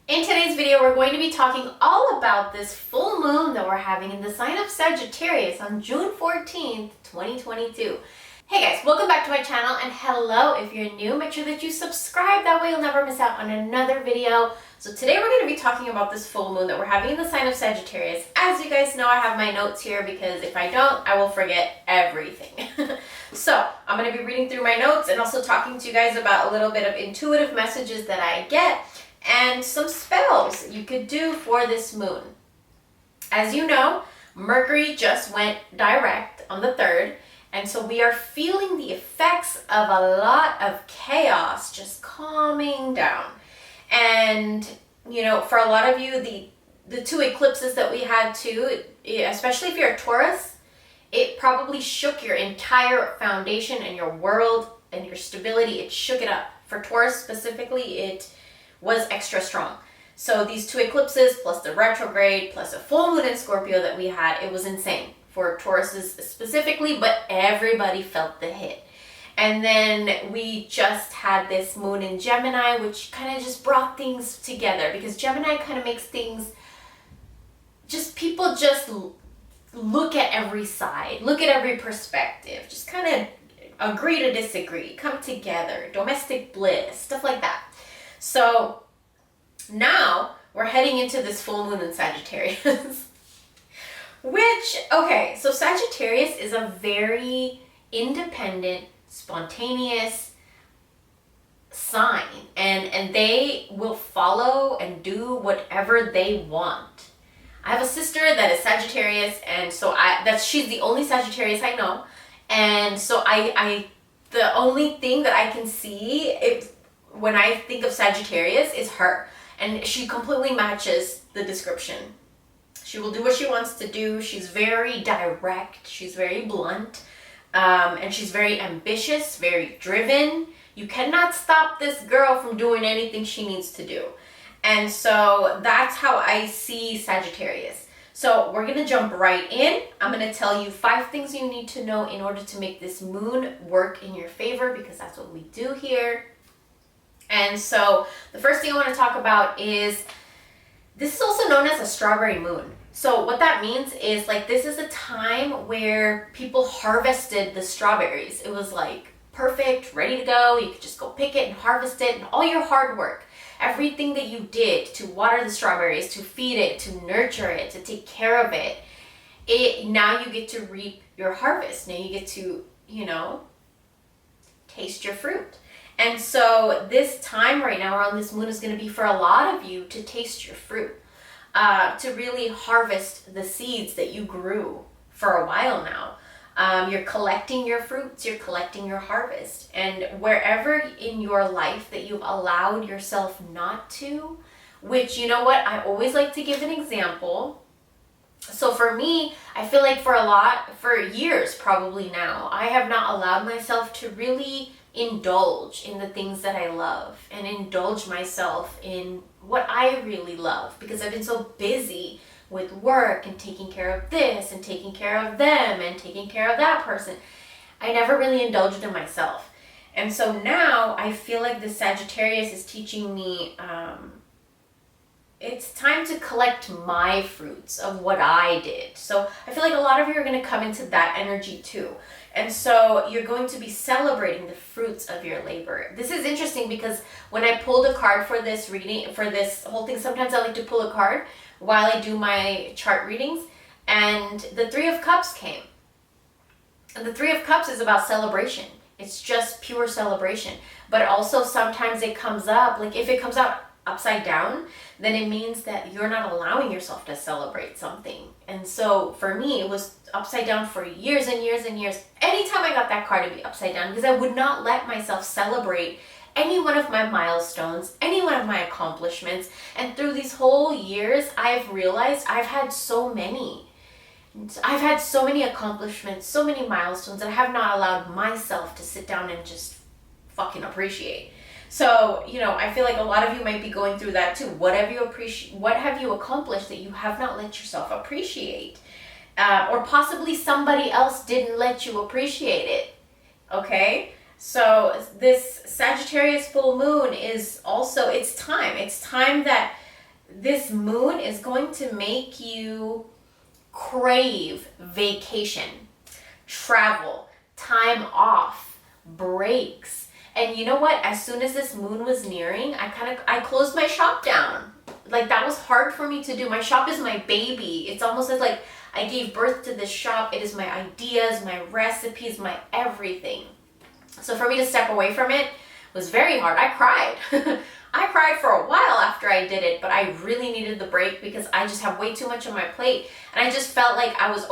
In today's video, we're going to be talking all about this full moon that we're having in the sign of Sagittarius on June 14th, 2022. Hey guys, welcome back to my channel, and hello if you're new, make sure that you subscribe, that way you'll never miss out on another video. So today we're going to be talking about this full moon that we're having in the sign of Sagittarius. As you guys know, I have my notes here because if I don't, I will forget everything. So I'm going to be reading through my notes and also talking to you guys about a little bit of intuitive messages that I get and some spells you could do for this moon. As you know, Mercury just went direct on the 3rd, and so we are feeling the effects of a lot of chaos just calming down. And, you know, for a lot of you, the two eclipses that we had too, especially if you're a Taurus, it probably shook your entire foundation and your world and your stability. It shook it up. For Taurus specifically, it was extra strong. So these two eclipses plus the retrograde plus a full moon in Scorpio that we had, it was insane for Tauruses specifically, but everybody felt the hit. And then we just had this moon in Gemini, which kind of just brought things together, because Gemini kind of makes things, just people just look at every side, look at every perspective, just kind of agree to disagree, come together, domestic bliss, stuff like that. So now we're heading into this full moon in Sagittarius. Which, okay, so Sagittarius is a very independent, spontaneous sign, and they will follow and do whatever they want. I have a sister that is Sagittarius, and so she's the only Sagittarius I know, and so I the only thing that I can see when I think of Sagittarius is her, and she completely matches the description. She will do what she wants to do. She's very direct. She's very blunt. And she's very ambitious, very driven. You cannot stop this girl from doing anything she needs to do. And so that's how I see Sagittarius. So we're going to jump right in. I'm going to tell you 5 things you need to know in order to make this moon work in your favor, because that's what we do here. And so the first thing I want to talk about is, this is also known as a strawberry moon. So what that means is, like, this is a time where people harvested the strawberries. It was like perfect, ready to go. You could just go pick it and harvest it, and all your hard work, everything that you did to water the strawberries, to feed it, to nurture it, to take care of it, now you get to reap your harvest. Now you get to, taste your fruit. And so this time right now around this moon is going to be for a lot of you to taste your fruit, to really harvest the seeds that you grew for a while now. You're collecting your fruits, you're collecting your harvest. And wherever in your life that you've allowed yourself not to, which, you know what, I always like to give an example. So for me, I feel like for years probably now, I have not allowed myself to really indulge in the things that I love and indulge myself in what I really love, because I've been so busy with work and taking care of this and taking care of them and taking care of that person. I never really indulged in myself. And so now I feel like the Sagittarius is teaching me it's time to collect my fruits of what I did. So I feel like a lot of you are going to come into that energy too. And so you're going to be celebrating the fruits of your labor. This is interesting because when I pulled a card for this reading, for this whole thing, sometimes I like to pull a card while I do my chart readings, and the 3 of Cups came. And the 3 of Cups is about celebration. It's just pure celebration. But also sometimes it comes up, like if it comes out upside down, then it means that you're not allowing yourself to celebrate something. And so for me, it was upside down for years and years and years. Anytime I got that card to be upside down, because I would not let myself celebrate any one of my milestones, any one of my accomplishments. And through these whole years, I've realized I've had so many accomplishments, so many milestones that I have not allowed myself to sit down and just fucking appreciate. So, I feel like a lot of you might be going through that too. What have you accomplished that you have not let yourself appreciate? Or possibly somebody else didn't let you appreciate it. Okay? So this Sagittarius full moon is also, it's time that this moon is going to make you crave vacation, travel, time off, breaks. And you know what? As soon as this moon was nearing, I closed my shop down. Like, that was hard for me to do. My shop is my baby. It's almost as like I gave birth to this shop. It is my ideas, my recipes, my everything. So for me to step away from it was very hard. I cried. I cried for a while after I did it, but I really needed the break because I just have way too much on my plate. And I just felt like I was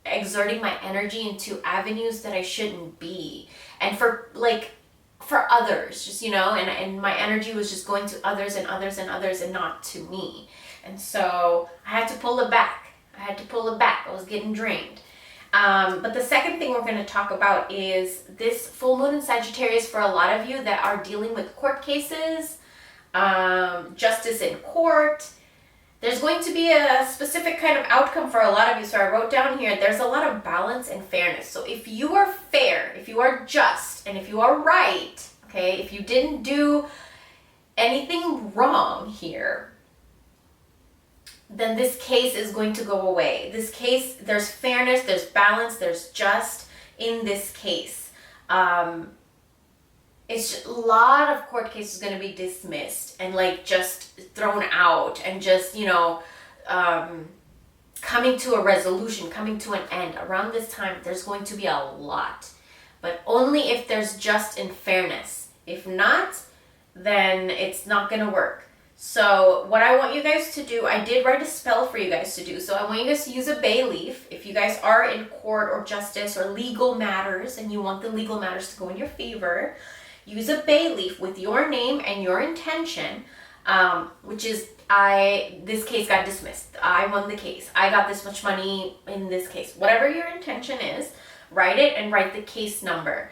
exerting my energy into avenues that I shouldn't be. And for others, just, and my energy was just going to others and others and others and not to me. And so I had to pull it back. I was getting drained. But the second thing we're going to talk about is this full moon in Sagittarius for a lot of you that are dealing with court cases, justice in court. There's going to be a specific kind of outcome for a lot of you. So I wrote down here, there's a lot of balance and fairness. So if you are fair, if you are just, and if you are right, okay, if you didn't do anything wrong here, then this case is going to go away. This case, there's fairness, there's balance, there's just in this case. It's just, a lot of court cases going to be dismissed and just thrown out and just, coming to a resolution, coming to an end. Around this time, there's going to be a lot, but only if there's just and fairness. If not, then it's not going to work. So what I want you guys to do, I did write a spell for you guys to do. So I want you guys to use a bay leaf. If you guys are in court or justice or legal matters and you want the legal matters to go in your favor, use a bay leaf with your name and your intention, which is this case got dismissed. I won the case. I got this much money in this case. Whatever your intention is, write it and write the case number.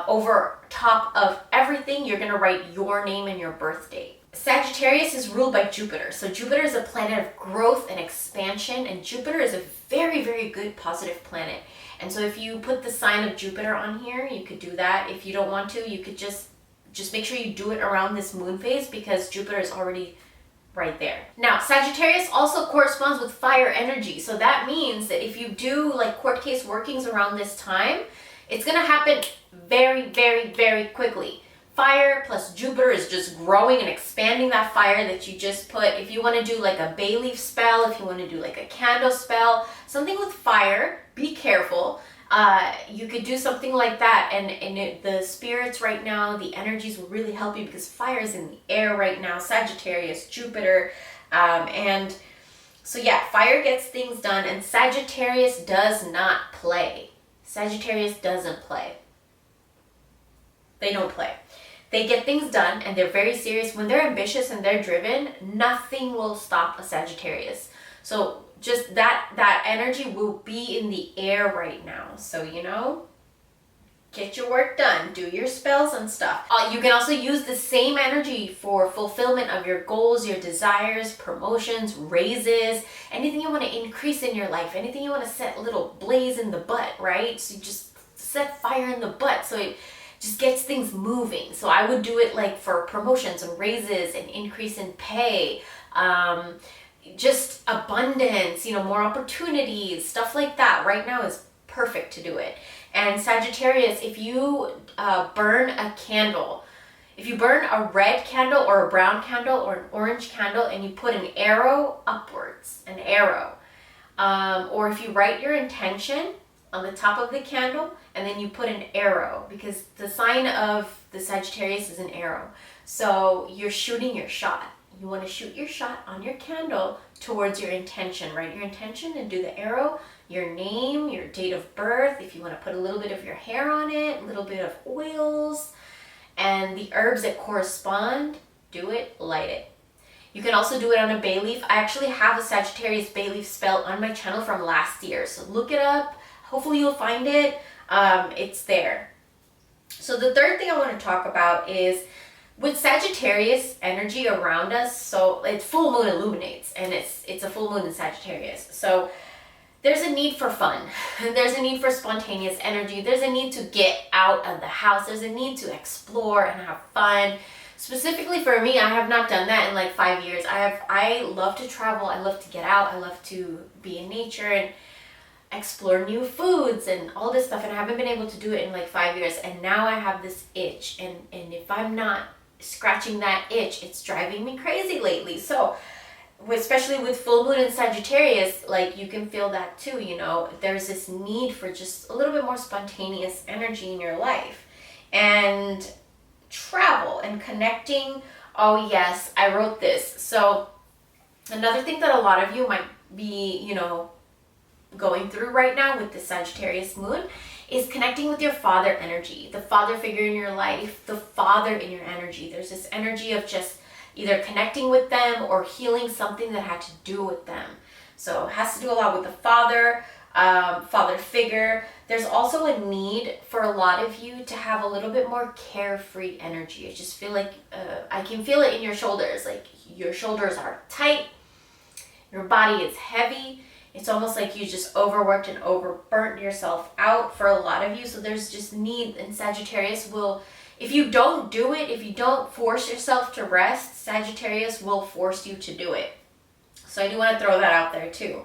Over top of everything, you're going to write your name and your birth date. Sagittarius is ruled by Jupiter. So Jupiter is a planet of growth and expansion, and Jupiter is a very, very good positive planet. And so if you put the sign of Jupiter on here, you could do that. If you don't want to, you could just make sure you do it around this moon phase because Jupiter is already right there. Now, Sagittarius also corresponds with fire energy. So that means that if you do court case workings around this time, it's going to happen very, very, very quickly. Fire plus Jupiter is just growing and expanding that fire that you just put. If you want to do a bay leaf spell, if you want to do a candle spell, something with fire, be careful. You could do something like that, and the spirits right now, the energies will really help you because fire is in the air right now. Sagittarius, Jupiter, and so yeah, fire gets things done, and Sagittarius does not play. Sagittarius doesn't play. They don't play. They get things done and they're very serious. When they're ambitious and they're driven, nothing will stop a Sagittarius. So just that energy will be in the air right now. So, get your work done, do your spells and stuff. You can also use the same energy for fulfillment of your goals, your desires, promotions, raises, anything you want to increase in your life, anything you want to set a little blaze in the butt, right? So you just set fire in the butt. So it just gets things moving. So I would do it for promotions and raises and increase in pay, just abundance, more opportunities, stuff like that. Right now is perfect to do it. And Sagittarius, if you burn a candle, if you burn a red candle or a brown candle or an orange candle and you put an arrow upwards, or if you write your intention on the top of the candle and then you put an arrow, because the sign of the Sagittarius is an arrow. So you're shooting your shot. You want to shoot your shot on your candle towards your intention. Write your intention and do the arrow, your name, your date of birth. If you want to put a little bit of your hair on it, a little bit of oils, and the herbs that correspond, do it, light it. You can also do it on a bay leaf. I actually have a Sagittarius bay leaf spell on my channel from last year. So look it up. Hopefully you'll find it. It's there. So the third thing I want to talk about is with Sagittarius energy around us. So it's full moon illuminates, and it's a full moon in Sagittarius. So there's a need for fun. There's a need for spontaneous energy. There's a need to get out of the house. There's a need to explore and have fun. Specifically for me, I have not done that in like 5 years. I love to travel, I love to get out, I love to be in nature and explore new foods and all this stuff, and I haven't been able to do it in like 5 years, and now I have this itch, and if I'm not scratching that itch, it's driving me crazy lately. So especially with full moon in Sagittarius, like you can feel that too, you know, there's this need for just a little bit more spontaneous energy in your life. And travel and connecting, oh yes, I wrote this. So another thing that a lot of you might be, you know, going through right now with the Sagittarius moon is connecting with your father energy, the father figure in your life, the father in your energy. There's this energy of just either connecting with them or healing something that had to do with them. So it has to do a lot with the father, father figure. There's also a need for a lot of you to have a little bit more carefree energy. I just feel like I can feel it in your shoulders. Like your shoulders are tight, your body is heavy. It's almost like you just overworked and overburnt yourself out for a lot of you. So there's just need, and Sagittarius will, if you don't do it, if you don't force yourself to rest, Sagittarius will force you to do it. So I do want to throw that out there too.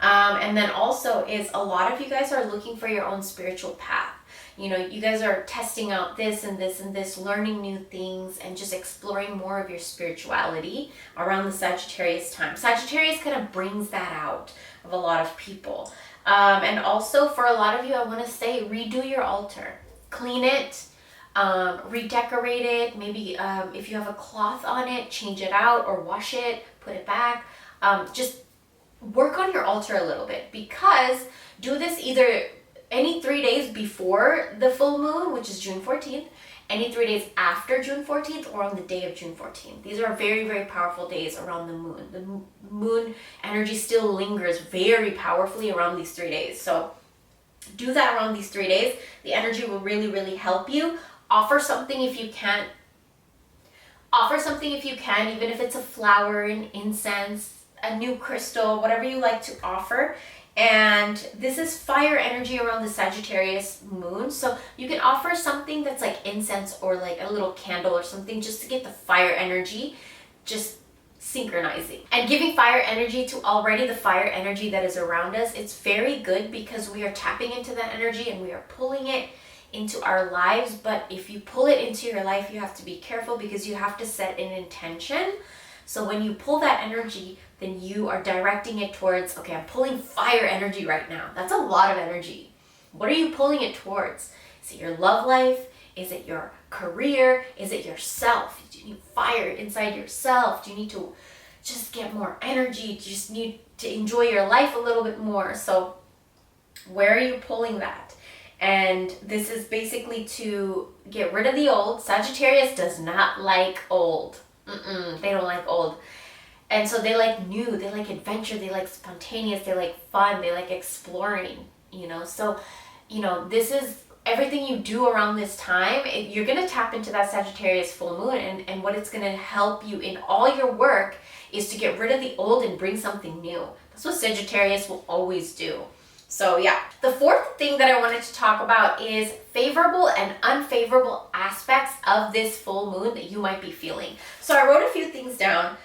And then also is a lot of you guys are looking for your own spiritual path. You know, you guys are testing out this and this and this, learning new things and just exploring more of your spirituality around the Sagittarius time. Sagittarius kind of brings that out of a lot of people. And also for a lot of you, I want to say redo your altar, clean it, redecorate it. Maybe if you have a cloth on it, change it out or wash it, put it back. Just work on your altar a little bit, because do this either any 3 days before the full moon, which is June 14th, any 3 days after June 14th, or on the day of June 14th. These are very, very powerful days around the moon. The moon energy still lingers very powerfully around these 3 days. So do that around these 3 days. The energy will really, really help you. Offer something if you can. Offer something if you can, even if it's a flower, an incense, a new crystal, whatever you like to offer. And this is fire energy around the Sagittarius moon. So you can offer something that's like incense or like a little candle or something, just to get the fire energy just synchronizing. And giving fire energy to already the fire energy that is around us, it's very good because we are tapping into that energy and we are pulling it into our lives. But if you pull it into your life, you have to be careful because you have to set an intention. So when you pull that energy, then you are directing it towards, okay, I'm pulling fire energy right now. That's a lot of energy. What are you pulling it towards? Is it your love life? Is it your career? Is it yourself? Do you need fire inside yourself? Do you need to just get more energy? Do you just need to enjoy your life a little bit more? So where are you pulling that? And this is basically to get rid of the old. Sagittarius does not like old. They don't like old. And so they like new, they like adventure, they like spontaneous, they like fun, they like exploring, you know. So, you know, this is everything you do around this time. You're going to tap into that Sagittarius full moon, and what it's going to help you in all your work is to get rid of the old and bring something new. That's what Sagittarius will always do. So yeah, the fourth thing that I wanted to talk about is favorable and unfavorable aspects of this full moon that you might be feeling. So I wrote a few things down.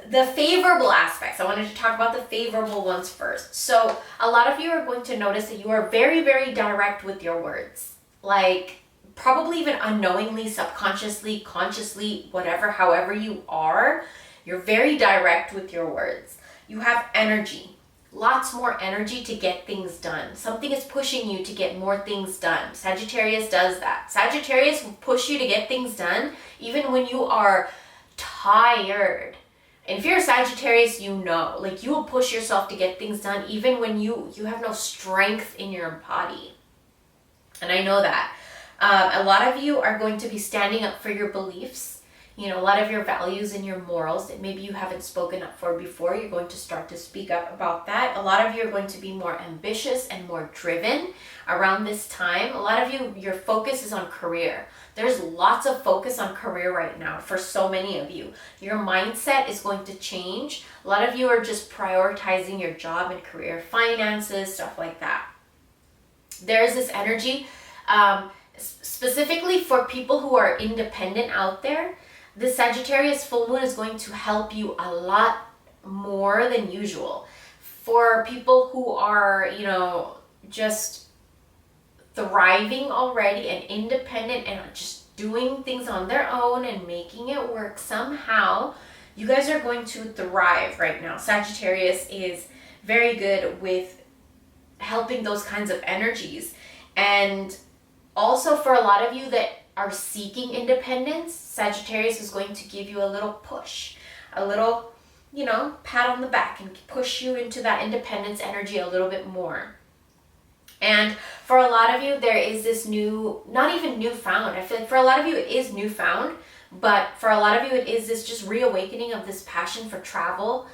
The favorable aspects, I wanted to talk about the favorable ones first. So a lot of you are going to notice that you are very, very direct with your words. Like probably even unknowingly, subconsciously, consciously, whatever, however you are, you're very direct with your words. You have energy. Lots more energy to get things done. Something is pushing you to get more things done. Sagittarius does that. Sagittarius will push you to get things done even when you are tired. And if you're a Sagittarius, you know, like you will push yourself to get things done even when you have no strength in your body. And I know that. A lot of you are going to be standing up for your beliefs. You know, a lot of your values and your morals that maybe you haven't spoken up for before, you're going to start to speak up about that. A lot of you are going to be more ambitious and more driven around this time. A lot of you, your focus is on career. There's lots of focus on career right now for so many of you. Your mindset is going to change. A lot of you are just prioritizing your job and career, finances, stuff like that. There is this energy, specifically for people who are independent out there. the Sagittarius full moon is going to help you a lot more than usual. For people who are, you know, just thriving already and independent and just doing things on their own and making it work somehow, you guys are going to thrive right now. Sagittarius is very good with helping those kinds of energies. And also for a lot of you that are seeking independence, Sagittarius is going to give you a little push, a little, you know, pat on the back and push you into that independence energy a little bit more. And for a lot of you, there is this new, not even newfound, I feel like for a lot of you it is newfound, but for a lot of you it is this just reawakening of this passion for travel.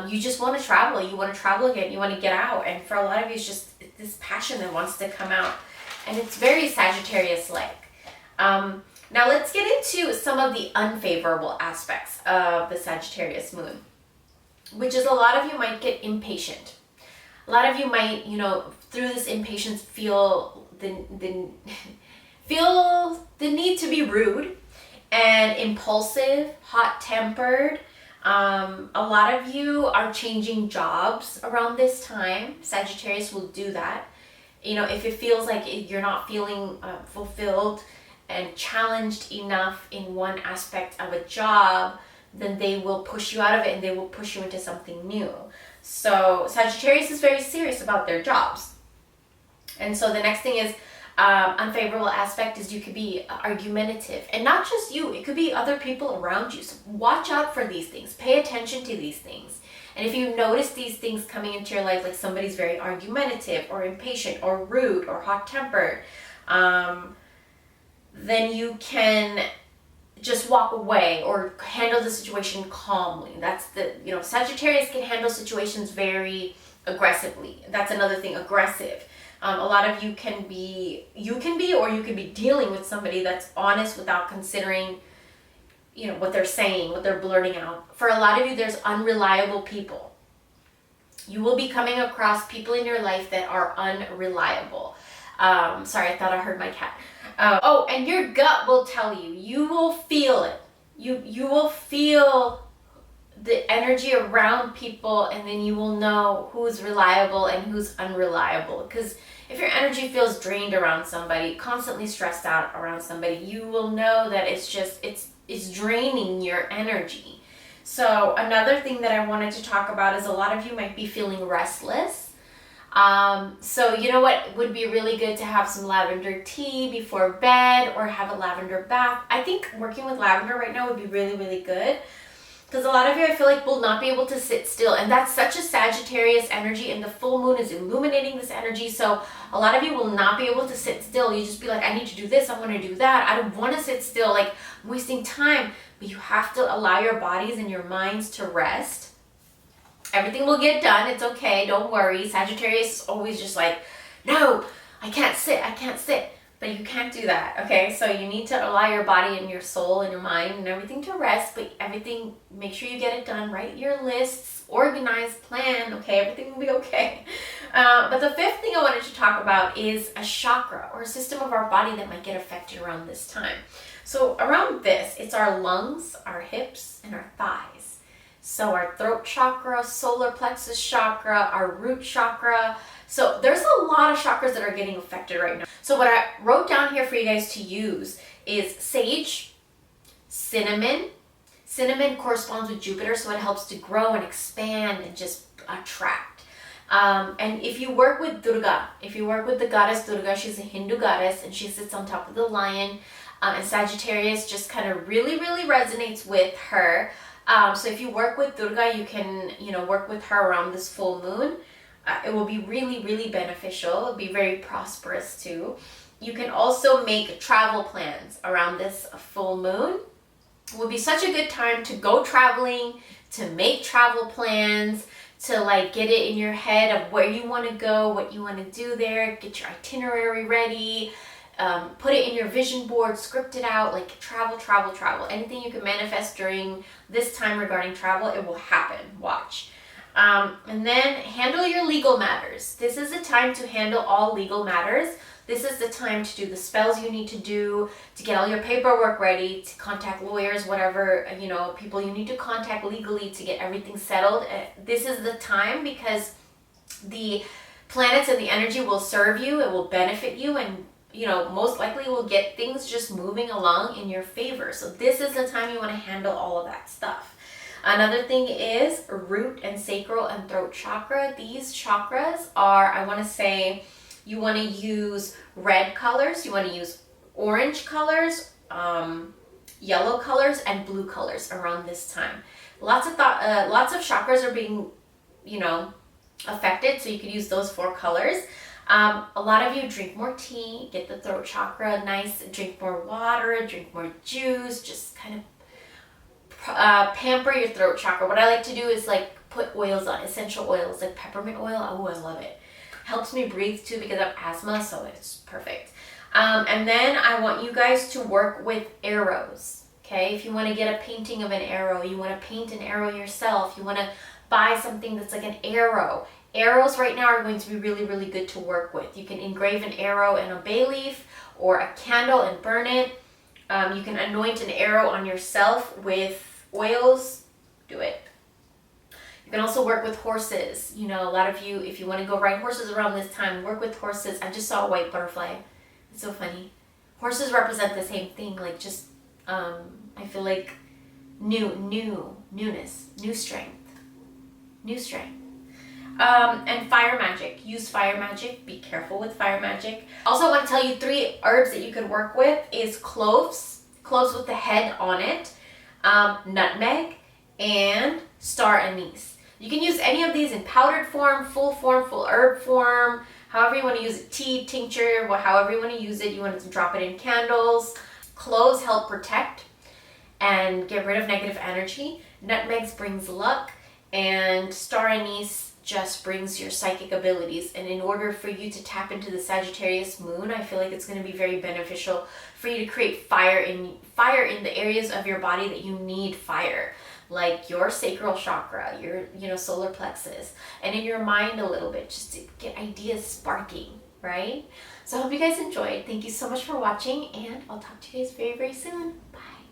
You just want to travel, you want to travel again, you want to get out. And for a lot of you, it's just this passion that wants to come out. And it's very Sagittarius-like. Now let's get into some of the unfavorable aspects of the Sagittarius moon, which is a lot of you might get impatient. A lot of you might, you know, through this impatience feel the need to be rude and impulsive, hot-tempered. A lot of you are changing jobs around this time. Sagittarius will do that. You know, if it feels like you're not feeling fulfilled and challenged enough in one aspect of a job, then they will push you out of it and they will push you into something new. So Sagittarius is very serious about their jobs. And so the next thing is unfavorable aspect is you could be argumentative. And not just you, it could be other people around you. So watch out for these things. Pay attention to these things. And if you notice these things coming into your life, like somebody's very argumentative or impatient or rude or hot-tempered, then you can just walk away or handle the situation calmly. That's the, you know, Sagittarius can handle situations very aggressively. That's another thing, aggressive. A lot of you can be, or you could be dealing with somebody that's honest without considering, you know, what they're saying, what they're blurting out. For a lot of you, there's unreliable people. You will be coming across people in your life that are unreliable. Sorry, I thought I heard my cat. Oh, and your gut will tell you. You will feel it. You will feel the energy around people, and then you will know who's reliable and who's unreliable. Because if your energy feels drained around somebody, constantly stressed out around somebody, you will know that it's draining your energy. So another thing that I wanted to talk about is a lot of you might be feeling restless. So you know what would be really good to have some lavender tea before bed or have a lavender bath. I think working with lavender right now would be really, really good. Because a lot of you, I feel like, will not be able to sit still. And that's such a Sagittarius energy, and the full moon is illuminating this energy. So a lot of you will not be able to sit still. You just be like, I need to do this, I want to do that. I don't want to sit still, like I'm wasting time. But you have to allow your bodies and your minds to rest. Everything will get done. It's okay. Don't worry. Sagittarius is always just like, no, I can't sit. I can't sit. But you can't do that, okay? So you need to allow your body and your soul and your mind and everything to rest, but everything, make sure you get it done. Write your lists, organize, plan, okay? Everything will be okay. But the fifth thing I wanted to talk about is a chakra or a system of our body that might get affected around this time. So around this, it's our lungs, our hips, and our thighs. So our throat chakra, solar plexus chakra, our root chakra. So there's a lot of chakras that are getting affected right now. So what I wrote down here for you guys to use is sage, cinnamon. Cinnamon corresponds with Jupiter, so it helps to grow and expand and just attract. And if you work with Durga, if you work with the goddess Durga, she's a Hindu goddess and she sits on top of the lion. And Sagittarius just kind of really, really resonates with her. So if you work with Durga, you can, work with her around this full moon. It will be really, really beneficial. It'll be very prosperous too. You can also make travel plans around this full moon. It would be such a good time to go traveling, to make travel plans, to get it in your head of where you want to go, what you want to do there, get your itinerary ready, put it in your vision board, script it out, travel, travel, travel. Anything you can manifest during this time regarding travel, it will happen. Watch. And then handle your legal matters. This is a time to handle all legal matters. This is the time to do the spells you need to do, to get all your paperwork ready, to contact lawyers, whatever, people you need to contact legally to get everything settled. This is the time because the planets and the energy will serve you, it will benefit you, and most likely will get things just moving along in your favor. So this is the time you want to handle all of that stuff. Another thing is root and sacral and throat chakra. These chakras are, I want to say, you want to use red colors, you want to use orange colors, yellow colors, and blue colors around this time. Lots of chakras are being, affected, so you could use those 4 colors. A lot of you drink more tea, get the throat chakra nice, drink more water, drink more juice, just kind of pamper your throat chakra. What I like to do is like put oils on, essential oils, like peppermint oil. Oh, I love it. Helps me breathe too because I have asthma, so it's perfect. And then I want you guys to work with arrows. Okay, if you want to get a painting of an arrow, you want to paint an arrow yourself, you want to buy something that's like an arrow. Arrows right now are going to be really, really good to work with. You can engrave an arrow in a bay leaf or a candle and burn it. You can anoint an arrow on yourself with oils. Do it. You can also work with horses. A lot of you, if you want to go ride horses around this time, work with horses. I just saw a white butterfly. It's so funny. Horses represent the same thing, like just, I feel like newness, new strength. And fire magic. Use fire magic. Be careful with fire magic. Also, I want to tell you 3 herbs that you could work with is cloves with the head on it, nutmeg, and star anise. You can use any of these in powdered form, full herb form, however you want to use it, tea, tincture, however you want to use it. You want to drop it in candles. Cloves help protect and get rid of negative energy. Nutmegs brings luck, and star anise just brings your psychic abilities. And in order for you to tap into the Sagittarius moon, I feel like it's going to be very beneficial for you to create fire in the areas of your body that you need fire, like your sacral chakra, your solar plexus, and in your mind a little bit, just to get ideas sparking, right? So I hope you guys enjoyed. Thank you so much for watching, and I'll talk to you guys very, very soon. Bye.